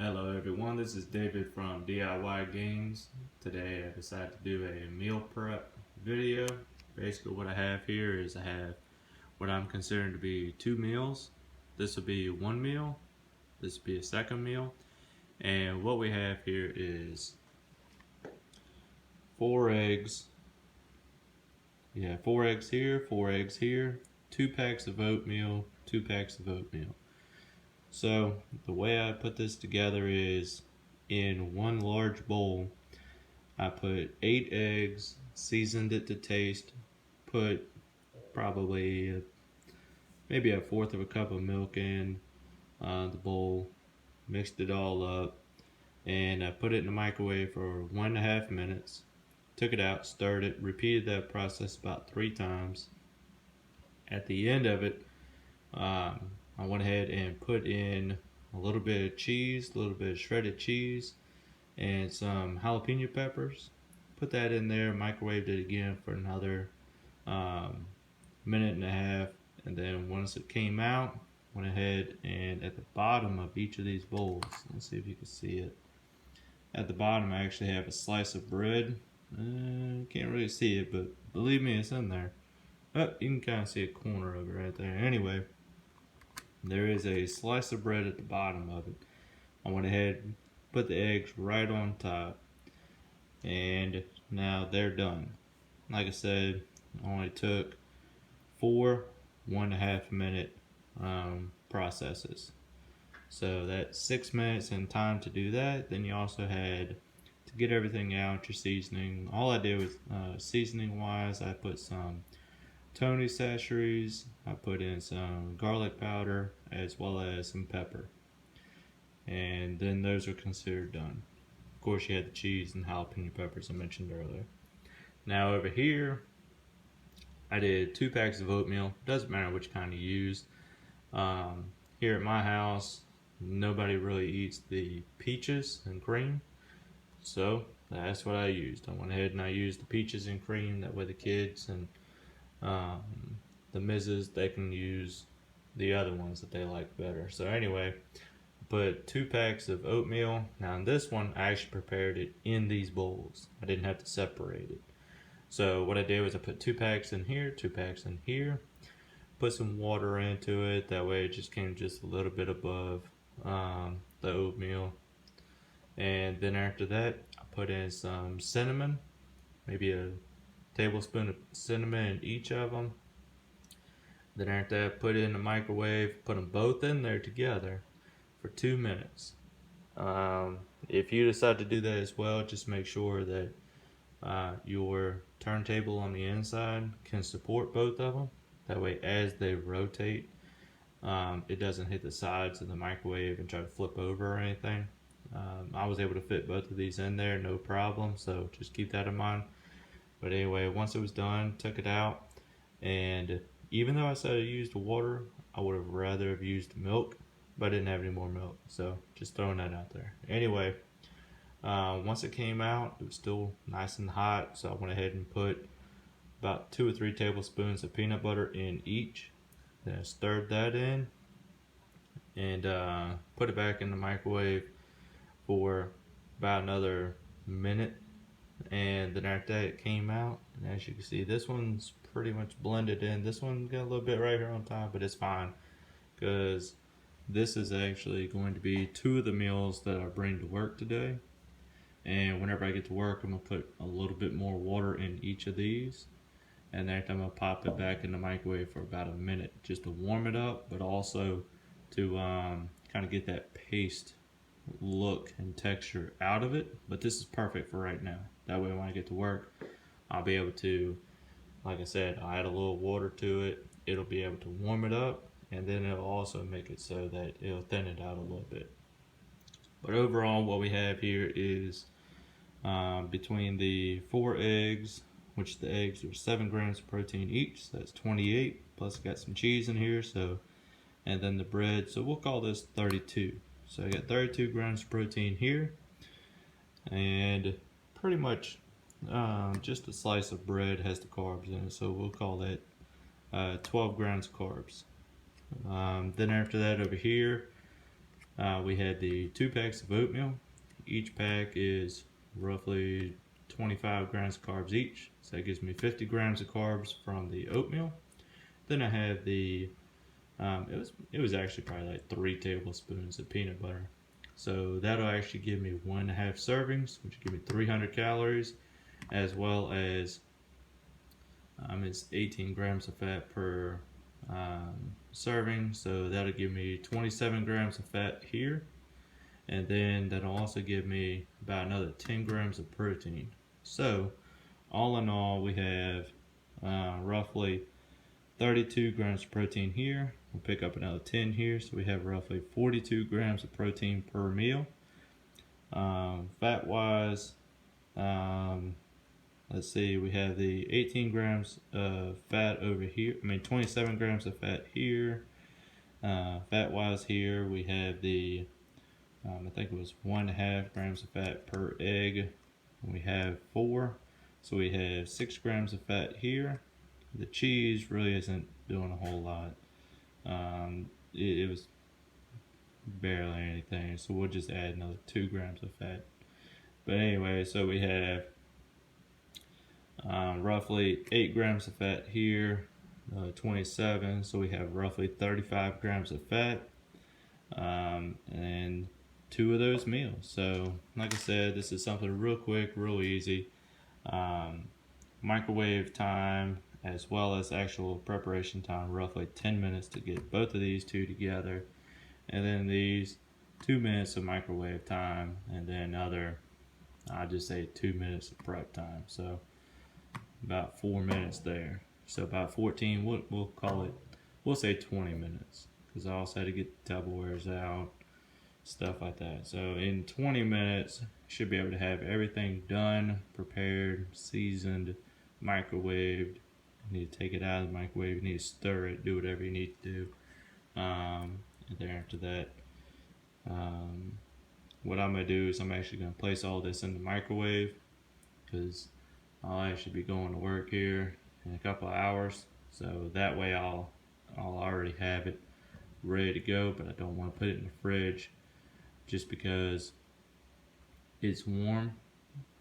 Hello everyone, this is David from DIY Games. Today I decided to do a meal prep video. Basically what I have here is I have what I'm considering to be two meals. This will be one meal, this will be a second meal, and what we have here is 4 eggs. Yeah, 4 eggs here, 4 eggs here, 2 packs of oatmeal, 2 packs of oatmeal. So the way I put this together is in one large bowl I put 8 eggs, seasoned it to taste, put probably maybe a fourth of a cup of milk in the bowl, mixed it all up, and I put it in the microwave for 1.5 minutes. Took it out, stirred it, repeated that process about 3 times. At the end of it, I went ahead and put in a little bit of cheese, a little bit of shredded cheese, and some jalapeno peppers. Put that in there, microwaved it again for another minute and a half, and then once it came out, went ahead and at the bottom of each of these bowls, let's see if you can see it. At the bottom I actually have a slice of bread. Can't really see it, but believe me, it's in there. Oh, you can kind of see a corner of it right there. Anyway, there is a slice of bread at the bottom of it. I went ahead and put the eggs right on top, and now they're done. Like I said, it only took 4 1.5 minute processes. So that's 6 minutes in time to do that. Then you also had to get everything out, your seasoning. All I did was seasoning wise, I put some Tony sachets, I put in some garlic powder as well as some pepper, and then those are considered done. Of course, you had the cheese and jalapeno peppers I mentioned earlier. Now over here, I did 2 packs of oatmeal. Doesn't matter which kind you use. Here at my house, nobody really eats the peaches and cream, so that's what I used. I went ahead and I used the peaches and cream. That way the kids and the misses, they can use the other ones that they like better. So anyway, put 2 packs of oatmeal. Now in this one, I actually prepared it in these bowls. I didn't have to separate it. So what I did was I put 2 packs in here, 2 packs in here, put some water into it. That way it just came just a little bit above the oatmeal. And then after that, I put in some cinnamon, maybe a tablespoon of cinnamon in each of them. Then after that, put it in the microwave, put them both in there together for 2 minutes. If you decide to do that as well, just make sure that your turntable on the inside can support both of them. That way as they rotate, it doesn't hit the sides of the microwave and try to flip over or anything. I was able to fit both of these in there, no problem, so just keep that in mind. But anyway, once it was done, took it out, and even though I said I used water, I would have rather have used milk, but I didn't have any more milk, so just throwing that out there. Anyway, once it came out, it was still nice and hot, so I went ahead and put about 2 or 3 tablespoons of peanut butter in each. Then I stirred that in and put it back in the microwave for about another minute. And then after that, it came out, and as you can see, this one's pretty much blended in. This one got a little bit right here on top, but it's fine because this is actually going to be 2 of the meals that I bring to work today. And whenever I get to work, I'm gonna put a little bit more water in each of these, and then I'm gonna pop it back in the microwave for about a minute just to warm it up, but also to kind of get that paste look and texture out of it. But this is perfect for right now. That way when I get to work, I'll be able to, like I said, I'll add a little water to it. It'll be able to warm it up, and then it'll also make it so that it'll thin it out a little bit. But overall, what we have here is between the 4 eggs, which the eggs are 7 grams of protein each, so that's 28, plus I got some cheese in here, so, and then the bread, so we'll call this 32. So I got 32 grams of protein here, and pretty much just a slice of bread has the carbs in it, so we'll call that 12 grams of carbs. Then after that over here, We had the 2 packs of oatmeal. Each pack is roughly 25 grams of carbs each, so that gives me 50 grams of carbs from the oatmeal. Then I have the it was actually probably like 3 tablespoons of peanut butter, so that'll actually give me 1.5 servings, which will give me 300 calories, as well as it's 18 grams of fat per serving, so that'll give me 27 grams of fat here. And then that'll also give me about another 10 grams of protein. So all in all, we have roughly 32 grams of protein here. We'll pick up another 10 here, so we have roughly 42 grams of protein per meal. Fat wise, let's see, we have the 18 grams of fat over here, 27 grams of fat here. Fat wise here, we have the I think it was 1.5 grams of fat per egg. We have 4, so we have 6 grams of fat here. The cheese really isn't doing a whole lot. It was barely anything, so we'll just add another 2 grams of fat. But anyway, so we have roughly 8 grams of fat here, 27, so we have roughly 35 grams of fat, and 2 of those meals. So like I said, this is something real quick, real easy. Microwave time as well as actual preparation time, roughly 10 minutes to get both of these 2 together, and then these 2 minutes of microwave time, and then I'll just say 2 minutes of prep time, so about 4 minutes there. So about 14, we'll call it, we'll say 20 minutes, because I also had to get the Tupperwares out, stuff like that. So in 20 minutes, you should be able to have everything done, prepared, seasoned, microwaved. You need to take it out of the microwave, you need to stir it, do whatever you need to do. And then after that, what I'm going to do is I'm actually going to place all this in the microwave, because I'll actually be going to work here in a couple of hours, so that way I'll already have it ready to go, but I don't want to put it in the fridge just because it's warm,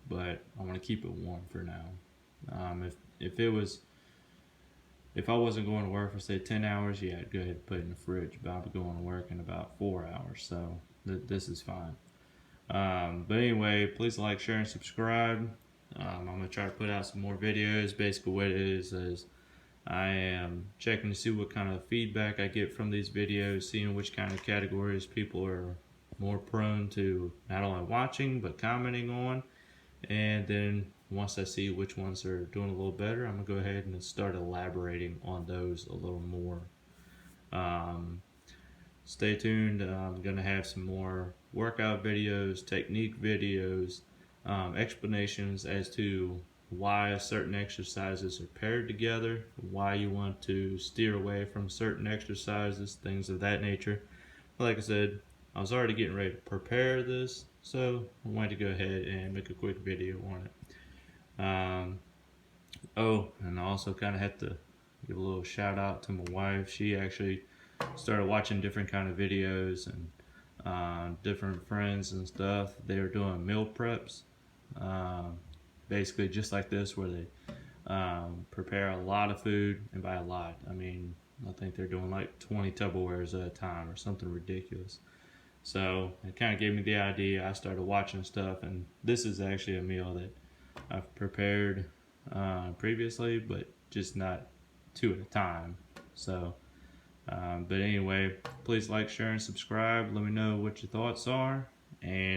but I want to keep it warm for now. If I wasn't going to work for say 10 hours, yeah, I'd go ahead and put it in the fridge, but I'll be going to work in about 4 hours, so this is fine. But anyway, please like, share, and subscribe. I'm going to try to put out some more videos. Basically what it is I am checking to see what kind of feedback I get from these videos, seeing which kind of categories people are more prone to not only watching but commenting on, and then once I see which ones are doing a little better, I'm going to go ahead and start elaborating on those a little more. Stay tuned. I'm going to have some more workout videos, technique videos, explanations as to why certain exercises are paired together, why you want to steer away from certain exercises, things of that nature. Like I said, I was already getting ready to prepare this, so I wanted to go ahead and make a quick video on it. Oh, and I also kind of have to give a little shout out to my wife. She actually started watching different kind of videos and different friends and stuff. They were doing meal preps, basically just like this, where they prepare a lot of food, and by a lot, I mean I think they're doing like 20 Tupperwares at a time or something ridiculous. So it kind of gave me the idea. I started watching stuff, and this is actually a meal that I've prepared previously, but just not 2 at a time. So but anyway, please like, share, and subscribe. Let me know what your thoughts are, and